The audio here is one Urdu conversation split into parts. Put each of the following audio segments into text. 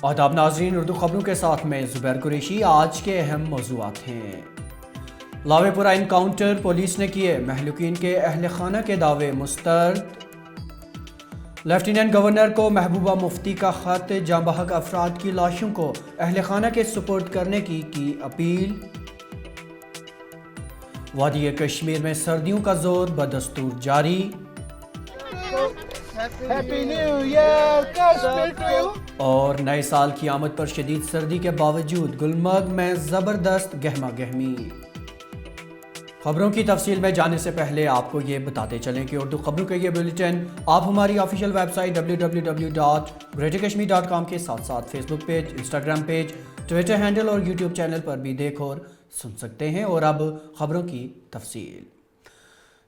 آداب ناظرین، اردو خبروں کے ساتھ میں زبیر قریشی۔ آج کے اہم موضوعات ہیں: لاوے پورہ انکاؤنٹر، پولیس نے کیے مہلوکین کے اہل خانہ کے دعوے مسترد۔ لیفٹیننٹ گورنر کو محبوبہ مفتی کا خط، جاں بحق افراد کی لاشوں کو اہل خانہ کے سپرد کرنے کی اپیل۔ وادی کشمیر میں سردیوں کا زور بدستور جاری۔ اور نئے سال کی آمد پر شدید سردی کے باوجود گلمرگ میں زبردست گہما گہمی۔ خبروں کی تفصیل میں جانے سے پہلے آپ کو یہ بتاتے چلیں کہ اردو خبروں کا یہ بلیٹن آپ ہماری آفیشیل ویب سائٹ www.greaterkashmir.com کے ساتھ ساتھ Facebook page, Instagram page, Twitter handle اور یوٹیوب چینل پر بھی دیکھ اور سن سکتے ہیں۔ اور اب خبروں کی تفصیل۔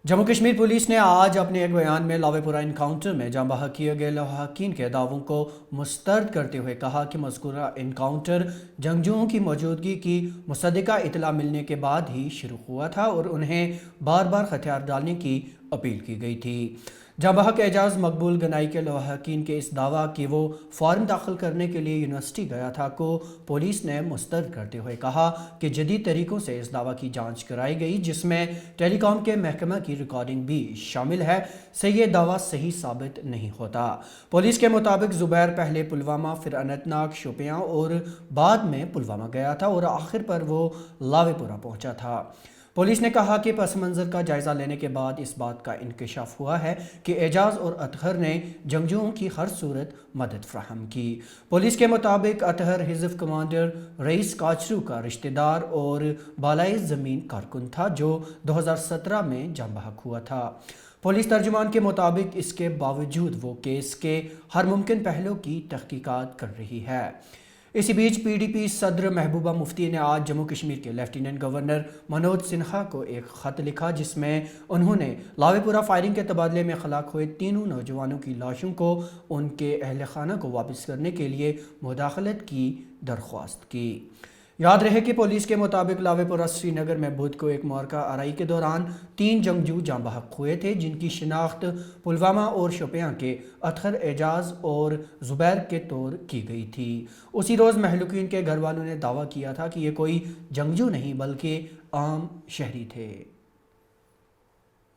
جموں کشمیر پولیس نے آج اپنے ایک بیان میں لاوے پورہ انکاؤنٹر میں جاں بحق کیے گئے لواحقین کے دعووں کو مسترد کرتے ہوئے کہا کہ مذکورہ انکاؤنٹر جنگجوؤں کی موجودگی کی مصدقہ اطلاع ملنے کے بعد ہی شروع ہوا تھا اور انہیں بار بار ہتھیار ڈالنے کی اپیل کی گئی تھی۔ جاں بحق اعجاز مقبول گنائی کے لواحقین کے اس دعویٰ کہ وہ فارم داخل کرنے کے لیے یونیورسٹی گیا تھا کو پولیس نے مسترد کرتے ہوئے کہا کہ جدید طریقوں سے اس دعویٰ کی جانچ کرائی گئی، جس میں ٹیلی کام کے محکمہ کی ریکارڈنگ بھی شامل ہے، سے یہ دعویٰ صحیح ثابت نہیں ہوتا۔ پولیس کے مطابق زبیر پہلے پلوامہ، پھر اننت ناگ، شوپیاں اور بعد میں پلوامہ گیا تھا اور آخر پر وہ لاوے پورہ پہنچا تھا۔ پولیس نے کہا کہ پس منظر کا جائزہ لینے کے بعد اس بات کا انکشاف ہوا ہے کہ اعجاز اور اطہر نے جنگجوؤں کی ہر صورت مدد فراہم کی۔ پولیس کے مطابق اطہر حزب کمانڈر رئیس کاچرو کا رشتہ دار اور بالائے زمین کارکن تھا جو 2017 میں جاں بحق ہوا تھا۔ پولیس ترجمان کے مطابق اس کے باوجود وہ کیس کے ہر ممکن پہلو کی تحقیقات کر رہی ہے۔ اسی بیچ پی ڈی پی صدر محبوبہ مفتی نے آج جموں کشمیر کے لیفٹیننٹ گورنر منوج سنہا کو ایک خط لکھا، جس میں انہوں نے لاوے پورہ فائرنگ کے تبادلے میں ہلاک ہوئے تینوں نوجوانوں کی لاشوں کو ان کے اہل خانہ کو واپس کرنے کے لیے مداخلت کی درخواست کی۔ یاد رہے کہ پولیس کے مطابق لاوے پورہ سری نگر میں بدھ کو ایک معرکہ آرائی کے دوران 3 جنگجو جاں بحق ہوئے تھے، جن کی شناخت پلوامہ اور شوپیاں کے اطہر، اعجاز اور زبیر کے طور کی گئی تھی۔ اسی روز مہلوکین کے گھر والوں نے دعویٰ کیا تھا کہ یہ کوئی جنگجو نہیں بلکہ عام شہری تھے۔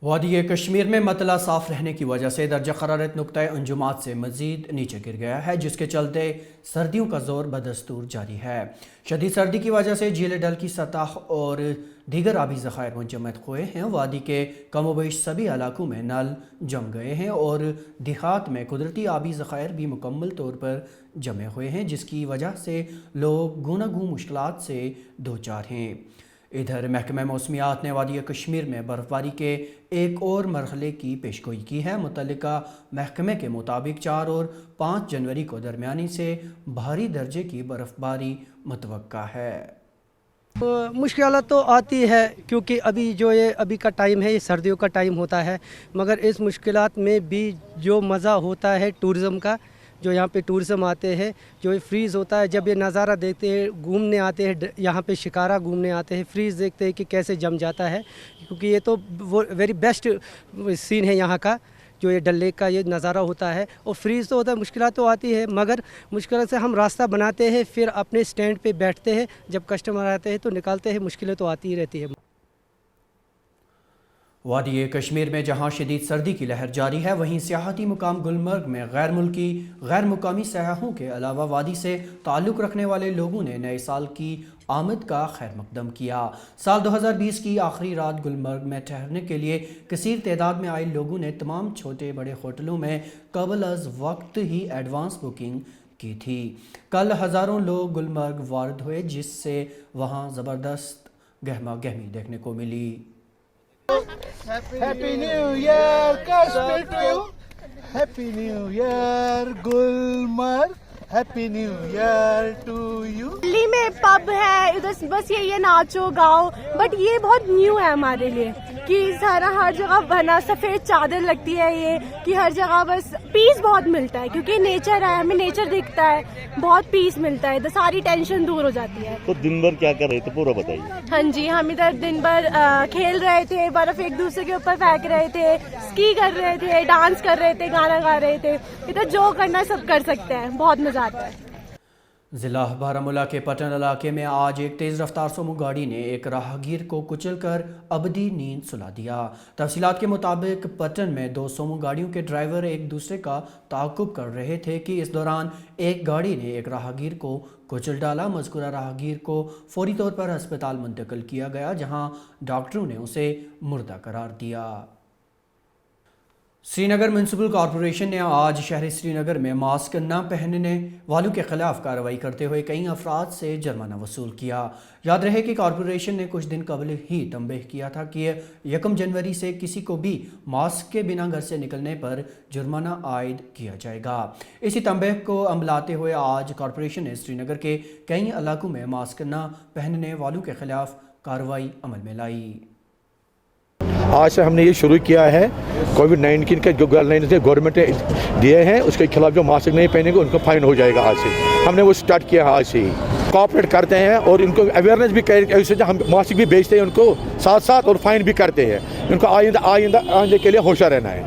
وادی کشمیر میں مطلع صاف رہنے کی وجہ سے درجہ حرارت نقطۂ انجماد سے مزید نیچے گر گیا ہے، جس کے چلتے سردیوں کا زور بدستور جاری ہے۔ شدید سردی کی وجہ سے جھیل ڈل کی سطح اور دیگر آبی ذخائر منجمد ہوئے ہیں۔ وادی کے کم و بیش سبھی علاقوں میں نل جم گئے ہیں اور دیہات میں قدرتی آبی ذخائر بھی مکمل طور پر جمے ہوئے ہیں، جس کی وجہ سے لوگ گونہ گوں مشکلات سے دوچار ہیں۔ ادھر محکمہ موسمیات نے وادی کشمیر میں برف باری کے ایک اور مرحلے کی پیشگوئی کی ہے۔ متعلقہ محکمے کے مطابق 4 اور 5 جنوری کو درمیانی سے بھاری درجے کی برف باری متوقع ہے۔ مشکلات تو آتی ہے کیونکہ ابھی کا ٹائم ہے، یہ سردیوں کا ٹائم ہوتا ہے، مگر اس مشکلات میں بھی جو مزہ ہوتا ہے ٹورزم کا، جو یہاں پہ ٹورزم آتے ہیں، جو یہ فریز ہوتا ہے، جب یہ نظارہ دیکھتے ہیں، گھومنے آتے ہیں، یہاں پہ شکارہ گھومنے آتے ہیں، فریز دیکھتے ہیں کہ کیسے جم جاتا ہے، کیونکہ یہ تو وہ ویری بیسٹ سین ہے یہاں کا، جو یہ ڈل لیک کا یہ نظارہ ہوتا ہے۔ اور فریز تو ہوتا ہے، مشکلات تو آتی ہے، مگر مشکلات سے ہم راستہ بناتے ہیں، پھر اپنے سٹینڈ پہ بیٹھتے ہیں، جب کسٹمر آتے ہیں تو نکالتے ہیں، مشکلیں تو آتی ہی رہتی ہے۔ وادی کشمیر میں جہاں شدید سردی کی لہر جاری ہے، وہیں سیاحتی مقام گلمرگ میں غیر ملکی غیر مقامی سیاحوں کے علاوہ وادی سے تعلق رکھنے والے لوگوں نے نئے سال کی آمد کا خیر مقدم کیا۔ سال 2020 کی آخری رات گلمرگ میں ٹھہرنے کے لیے کثیر تعداد میں آئے لوگوں نے تمام چھوٹے بڑے ہوٹلوں میں قبل از وقت ہی ایڈوانس بکنگ کی تھی۔ کل ہزاروں لوگ گلمرگ وارد ہوئے، جس سے وہاں زبردست گہما گہمی دیکھنے کو ملی۔ Happy New Year Kashmir to you. Happy New Year Gulmarg. Happy New Year to you. دلی میں پب ہے، ادھر بس یہ ناچو گاؤ، بٹ یہ بہت نیو ہے ہمارے لیے کہ سارا ہر جگہ بنا سفید چادر لگتی ہے، یہ کہ ہر جگہ بس پیس بہت ملتا ہے کیونکہ نیچر ہے، ہمیں نیچر دکھتا ہے، بہت پیس ملتا ہے، ادھر ساری ٹینشن دور ہو جاتی ہے۔ تو دن بھر کیا کر رہے تھے پورا بتائیے۔ ہاں جی، ہم ادھر دن بھر کھیل رہے تھے، برف ایک دوسرے کے اوپر پھینک رہے تھے، اسکی کر رہے تھے، ڈانس کر رہے تھے، گانا گا رہے تھے، ادھر جو کرنا سب کر سکتے ہیں، بہت مزہ آتا ہے۔ ضلع بارہمولہ کے پٹن علاقے میں آج ایک تیز رفتار سومو گاڑی نے ایک راہگیر کو کچل کر ابدی نیند سلا دیا۔ تفصیلات کے مطابق پٹن میں دو سومو گاڑیوں کے ڈرائیور ایک دوسرے کا تعاقب کر رہے تھے کہ اس دوران ایک گاڑی نے ایک راہگیر کو کچل ڈالا۔ مذکورہ راہگیر کو فوری طور پر ہسپتال منتقل کیا گیا، جہاں ڈاکٹروں نے اسے مردہ قرار دیا۔ سری نگر میونسپل کارپوریشن نے آج شہر سری نگر میں ماسک نہ پہننے والوں کے خلاف کارروائی کرتے ہوئے کئی افراد سے جرمانہ وصول کیا۔ یاد رہے کہ کارپوریشن نے کچھ دن قبل ہی تنبیہ کیا تھا کہ 1 جنوری سے کسی کو بھی ماسک کے بنا گھر سے نکلنے پر جرمانہ عائد کیا جائے گا۔ اسی تنبیہ کو عملاتے ہوئے آج کارپوریشن نے سری نگر کے کئی علاقوں میں ماسک نہ پہننے والوں کے خلاف کارروائی عمل میں لائی۔ آج سے ہم نے یہ شروع کیا ہے، کووڈ-19 کے جو گائیڈ لائنز گورنمنٹ نے دیے ہیں اس کے خلاف جو ماسک نہیں پہنیں گے ان کو فائن ہو جائے گا۔ آج سے ہم نے وہ سٹارٹ کیا ہے، آج سے ہی کوآپریٹ کرتے ہیں اور ان کو اویئرنیس بھی کرتے، ہم ماسک بھی بیچتے ہیں ان کو ساتھ ساتھ اور فائن بھی کرتے ہیں۔ ان کو آئندہ کے لیے ہوشیار رہنا ہے۔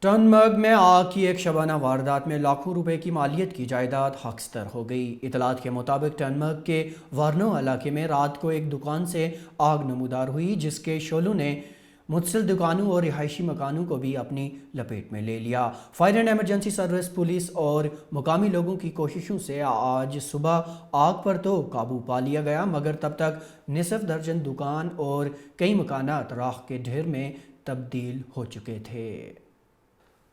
ٹن مرگ میں آگ کی ایک شبانہ واردات میں لاکھوں روپے کی مالیت کی جائیداد خاکستر ہو گئی۔ اطلاعات کے مطابق ٹن مرگ کے وارنو علاقے میں رات کو ایک دکان سے آگ نمودار ہوئی، جس کے شعلوں نے متصل دکانوں اور رہائشی مکانوں کو بھی اپنی لپیٹ میں لے لیا۔ Fire and emergency service, police اور مقامی لوگوں کی کوششوں سے آج صبح آگ پر تو قابو پا لیا گیا، مگر تب تک نصف درجن دکان اور کئی مکانات راکھ کے ڈھیر میں تبدیل ہو چکے تھے۔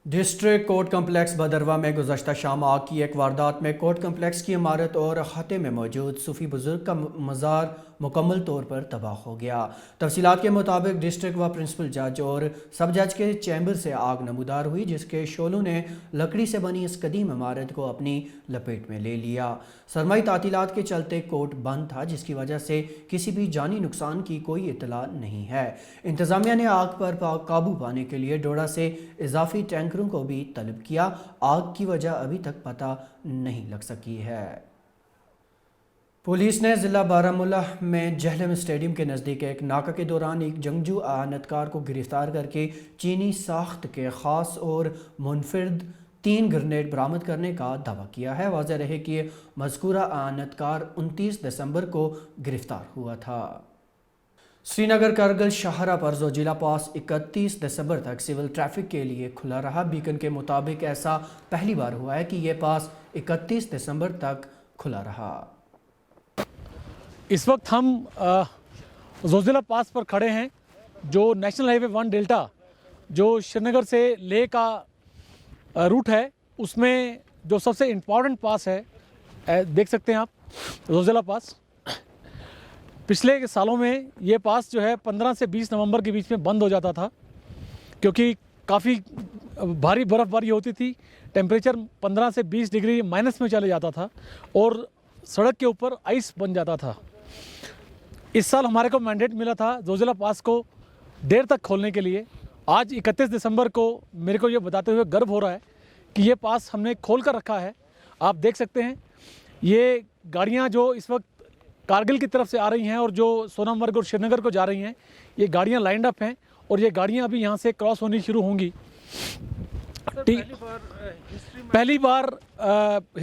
ڈسٹرکٹ کورٹ کمپلیکس بھدرواہ میں گزشتہ شام آگ کی ایک واردات میں کورٹ کمپلیکس کی عمارت اور احاطے میں موجود صوفی بزرگ کا مزار مکمل طور پر تباہ ہو گیا۔ تفصیلات کے مطابق ڈسٹرکٹ و پرنسپل جج اور سب جج کے چیمبر سے آگ نمودار ہوئی، جس کے شعلوں نے لکڑی سے بنی اس قدیم عمارت کو اپنی لپیٹ میں لے لیا۔ سرمائی تعطیلات کے چلتے کورٹ بند تھا، جس کی وجہ سے کسی بھی جانی نقصان کی کوئی اطلاع نہیں ہے۔ انتظامیہ نے آگ پر قابو پانے کے لیے ڈوڈا سے اضافی ٹینکروں کو بھی طلب کیا۔ آگ کی وجہ ابھی تک پتہ نہیں لگ سکی ہے۔ پولیس نے ضلع بارہمولہ میں جہلم اسٹیڈیم کے نزدیک ایک ناکہ کے دوران ایک جنگجو اعانتکار کو گرفتار کر کے چینی ساخت کے خاص اور منفرد 3 گرنیڈ برآمد کرنے کا دعویٰ کیا ہے۔ واضح رہے کہ مذکورہ اعانتکار 29 دسمبر کو گرفتار ہوا تھا۔ سری نگر کرگل شاہراہ پر زوجیلا پاس 31 دسمبر تک سول ٹریفک کے لیے کھلا رہا۔ بیکن کے مطابق ایسا پہلی بار ہوا ہے کہ یہ پاس 31 دسمبر تک کھلا رہا۔ اس وقت ہم زوجیلا پاس پر کھڑے ہیں، جو نیشنل ہائی وے 1 ڈیلٹا جو شری نگر سے لے کا روٹ ہے، اس میں جو سب سے امپورٹنٹ پاس ہے، دیکھ سکتے ہیں آپ زوجیلا پاس۔ پچھلے سالوں میں یہ پاس جو ہے 15 سے 20 نومبر کے بیچ میں بند ہو جاتا تھا، کیونکہ کافی بھاری برف باری ہوتی تھی، ٹیمپریچر 15 سے 20 ڈگری مائنس میں چلے جاتا تھا اور سڑک کے اوپر آئس بن جاتا تھا۔ اس سال ہمارے کو مینڈیٹ ملا تھا زوجیلا پاس کو دیر تک کھولنے کے لیے۔ آج 31 دسمبر کو میرے کو یہ بتاتے ہوئے گرو ہو رہا ہے کہ یہ پاس ہم نے کھول کر رکھا ہے۔ آپ دیکھ سکتے ہیں یہ گاڑیاں جو اس وقت کارگل کی طرف سے آ رہی ہیں اور جو سونامرگ اور شری نگر کو جا رہی ہیں، یہ گاڑیاں لائنڈ اپ ہیں اور یہ گاڑیاں ابھی یہاں سے کراس ہونی شروع ہوں گی۔ پہلی بار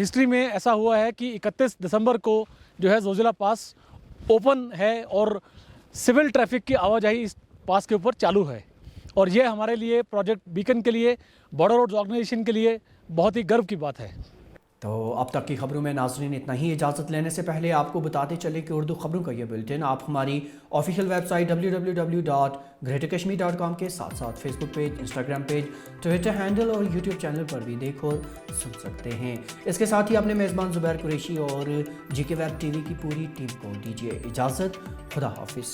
ہسٹری میں ایسا ہوا ہے کہ 31 دسمبر کو جو ہے زوجیلا پاس اوپن ہے اور سول ٹریفک کی آواجاہی اس پاس کے اوپر چالو ہے، اور یہ ہمارے لیے پروجیکٹ بیکن کے لیے، بارڈر روڈز آرگنائزیشن کے لیے بہت ہی گرو کی بات ہے۔ تو اب تک کی خبروں میں ناظرین اتنا ہی۔ اجازت لینے سے پہلے آپ کو بتاتے چلے کہ اردو خبروں کا یہ بلٹن آپ ہماری آفیشیل ویب سائٹ www.greaterkashmir.com کے ساتھ ساتھ Facebook page, Instagram page, Twitter handle اور یوٹیوب چینل پر بھی دیکھ اور سن سکتے ہیں۔ اس کے ساتھ ہی اپنے میزبان زبیر قریشی اور جی کے ویب ٹی وی کی پوری ٹیم کو دیجیے اجازت۔ خدا حافظ۔